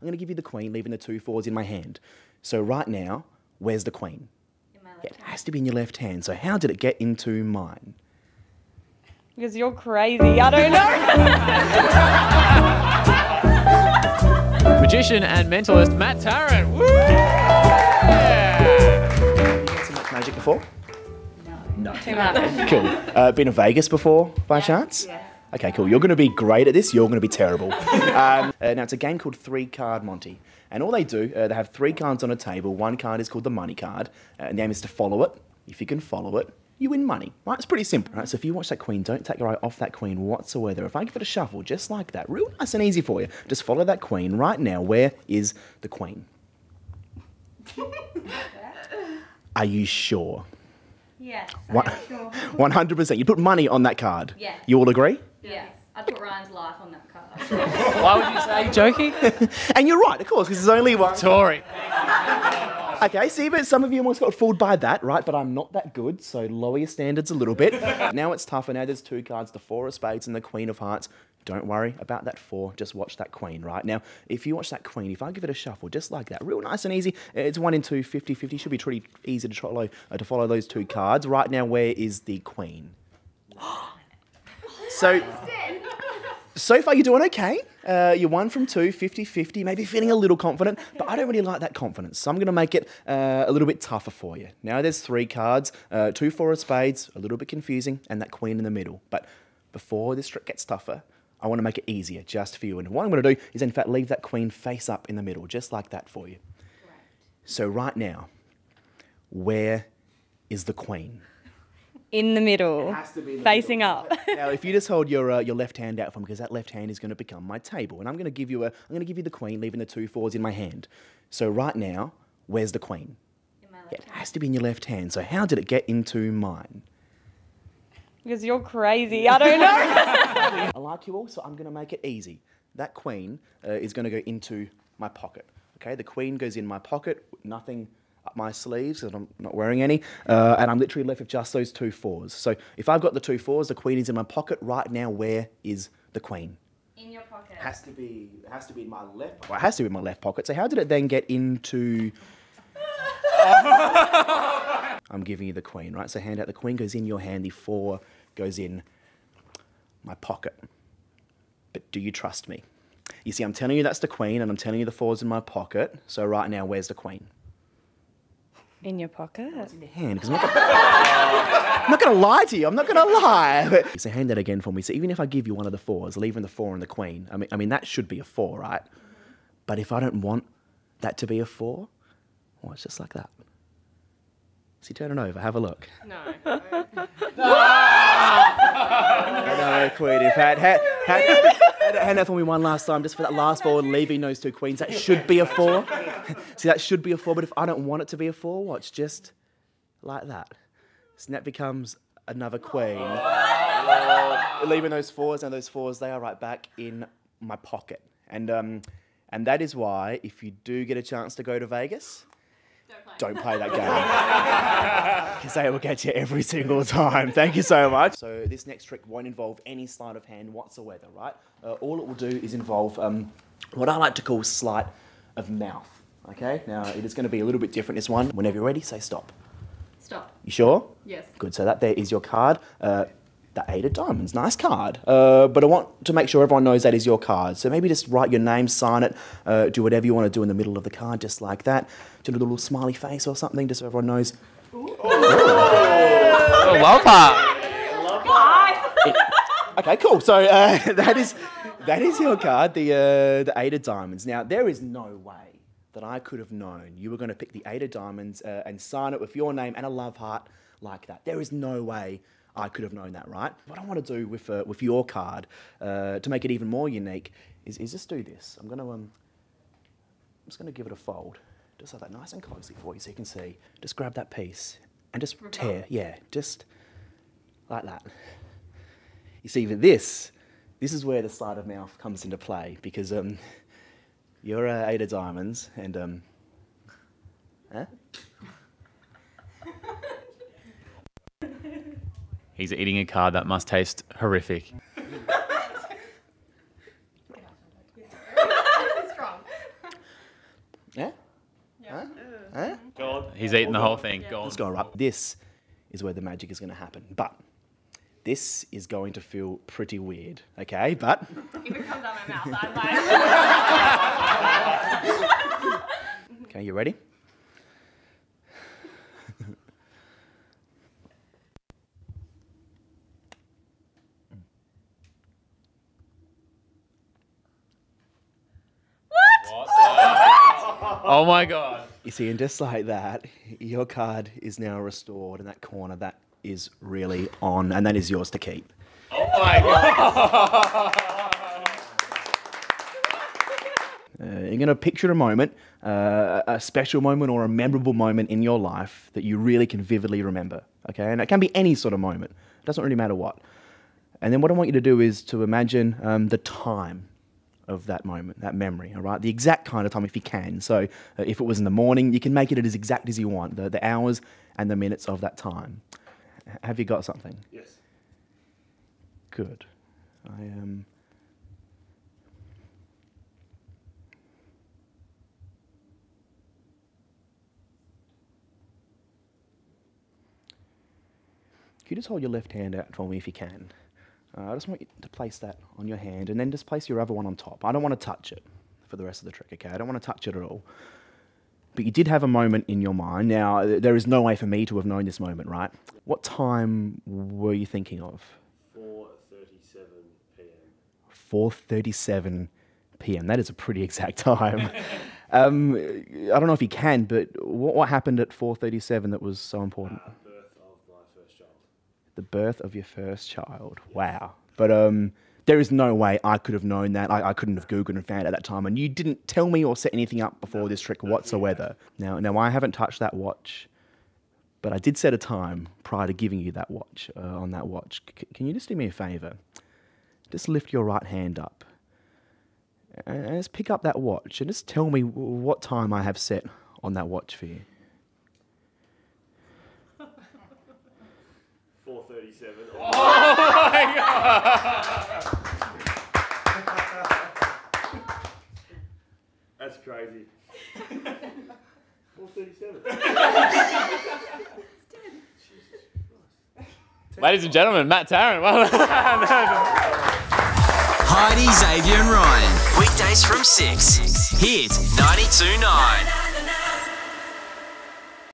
I'm going to give you the queen, leaving the 2 fours in my hand. So right now, where's the queen? In my left It has to be in your left hand. So how did it get into mine? Because you're crazy. I don't know. Magician and mentalist Matt Tarrant. Woo! Yeah! Have you seen much magic before? No. Too much. Cool. Been to Vegas before, by chance? Yeah. Okay, cool. You're going to be great at this. You're going to be terrible. Now, it's a game called 3-Card Monty. And all they do, they have 3 cards on a table. One card is called the money card. And the aim is to follow it. If you can follow it, you win money. Right? It's pretty simple. Right? So if you watch that queen, don't take your eye off that queen whatsoever. If I give it a shuffle, just like that, real nice and easy for you, just follow that queen. Right now, where is the queen? Are you sure? Yes. What? I'm sure. 100%. You put money on that card. Yeah. You all agree? Yes. I put Ryan's life on that card. Why would you say joking? And you're right, of course, because there's only one. Tory. Okay, see, but some of you almost got fooled by that, right? But I'm not that good, so lower your standards a little bit. Now it's tougher. Now there's 2 cards, the 4 of spades and the queen of hearts. Don't worry about that 4, just watch that queen, right? Now, if you watch that queen, if I give it a shuffle, just like that, real nice and easy, it's 1 in 2, 50-50, should be pretty easy to follow those 2 cards. Right now, where is the queen? So far you're doing okay. You're 1 from 2, 50-50, maybe feeling a little confident, but I don't really like that confidence, so I'm going to make it a little bit tougher for you. Now there's 3 cards, 2 4 of spades, a little bit confusing, and that queen in the middle. But before this trick gets tougher, I want to make it easier just for you. And what I'm going to do is, in fact, leave that queen face up in the middle, just like that for you. Right. So right now, where is the queen? In the middle. Has to be in the Facing middle. up. Now, if you just hold your left hand out for me, because that left hand is going to become my table, and I'm going to give you the queen, leaving the 2 fours in my hand. So right now, where's the queen? In my left It has to be in your left hand. So how did it get into mine? Because you're crazy. I don't know. I like you all, so I'm going to make it easy. That queen is going to go into my pocket. Okay, the queen goes in my pocket, nothing up my sleeves, because I'm not wearing any, and I'm literally left with just those 2 fours. So if I've got the 2 fours, the queen is in my pocket. Right now, where is the queen? In your pocket. It has to be in my left pocket. Well, it has to be in my left pocket. So how did it then get into... I'm giving you the queen, right? So hand out the queen, goes in your hand, the 4 goes in my pocket. But do you trust me? You see, I'm telling you that's the queen, and I'm telling you the 4's in my pocket. So right now, where's the queen? In your pocket? It's in your hand, 'cause I'm not going to lie to you. I'm not going to lie. So hand that again for me. So even if I give you one of the 4s, leaving the 4 and the queen, I mean that should be a 4, right? But if I don't want that to be a 4, well, it's just like that. So you turn it over, have a look. No. No, queen. In fact, hand that for me one last time, just for that last 4, leaving those 2 queens. That should be a 4. See, that should be a 4, but if I don't want it to be a 4, watch, just like that. So that becomes another queen. Leaving those 4s, and those 4s, they are right back in my pocket. And that is why, if you do get a chance to go to Vegas, don't play that game. Because they will get you every single time. Thank you so much. So this next trick won't involve any sleight of hand whatsoever, right? All it will do is involve what I like to call sleight of mouth. Okay? Now, it is going to be a little bit different, this one. Whenever you're ready, say stop. Stop. You sure? Yes. Good. So that there is your card. The 8 of diamonds. Nice card. But I want to make sure everyone knows that is your card. So maybe just write your name, sign it, do whatever you want to do in the middle of the card, just like that. Do a little smiley face or something, just so everyone knows. Oh, love heart. Okay, cool. So that is your card, the 8 of diamonds. Now, there is no way that I could have known you were going to pick the 8 of diamonds and sign it with your name and a love heart like that. There is no way I could have known that, right? What I want to do with your card to make it even more unique is just do this. I'm just going to give it a fold, just like that, nice and closely for you so you can see. Just grab that piece and just tear, yeah, just like that. You see, this is where the sleight of mouth comes into play, because you're 8 of diamonds and huh? He's eating a card that must taste horrific. Yeah? Huh? He's eating the whole thing. Go on. Let's go right. This is where the magic is going to happen. But this is going to feel pretty weird, okay? But If it comes out my mouth, I'm like... okay, you ready? Oh my God. You see, and just like that, your card is now restored in that corner. That is really on, and that is yours to keep. Oh my God. You're going to picture a moment, a special moment or a memorable moment in your life that you really can vividly remember, okay? And it can be any sort of moment. It doesn't really matter what. And then what I want you to do is to imagine the time of that moment, that memory, all right? The exact kind of time if you can. So if it was in the morning, you can make it as exact as you want, the hours and the minutes of that time. Have you got something? Yes. Good. I am... Can you just hold your left hand out for me if you can? I just want you to place that on your hand and then just place your other one on top. I don't want to touch it for the rest of the trick, okay? I don't want to touch it at all. But you did have a moment in your mind. Now, there is no way for me to have known this moment, right? What time were you thinking of? 4:37 p.m. 4:37 p.m. That is a pretty exact time. I don't know if you can, but what happened at 4:37 that was so important? Birth of my first child. The birth of your first child. Yes. Wow. But there is no way I could have known that. I couldn't have Googled and found it at that time. And you didn't tell me or set anything up before this trick whatsoever. Now I haven't touched that watch, but I did set a time prior to giving you that watch, on that watch. Can you just do me a favour? Just lift your right hand up. And just pick up that watch and just tell me what time I have set on that watch for you. 4:37. Oh my God. That's crazy. 4:37. Ladies and gentlemen, Matt Tarrant. Well Heidi, Xavier and Ryan. Weekdays from 6. Hit 92.9.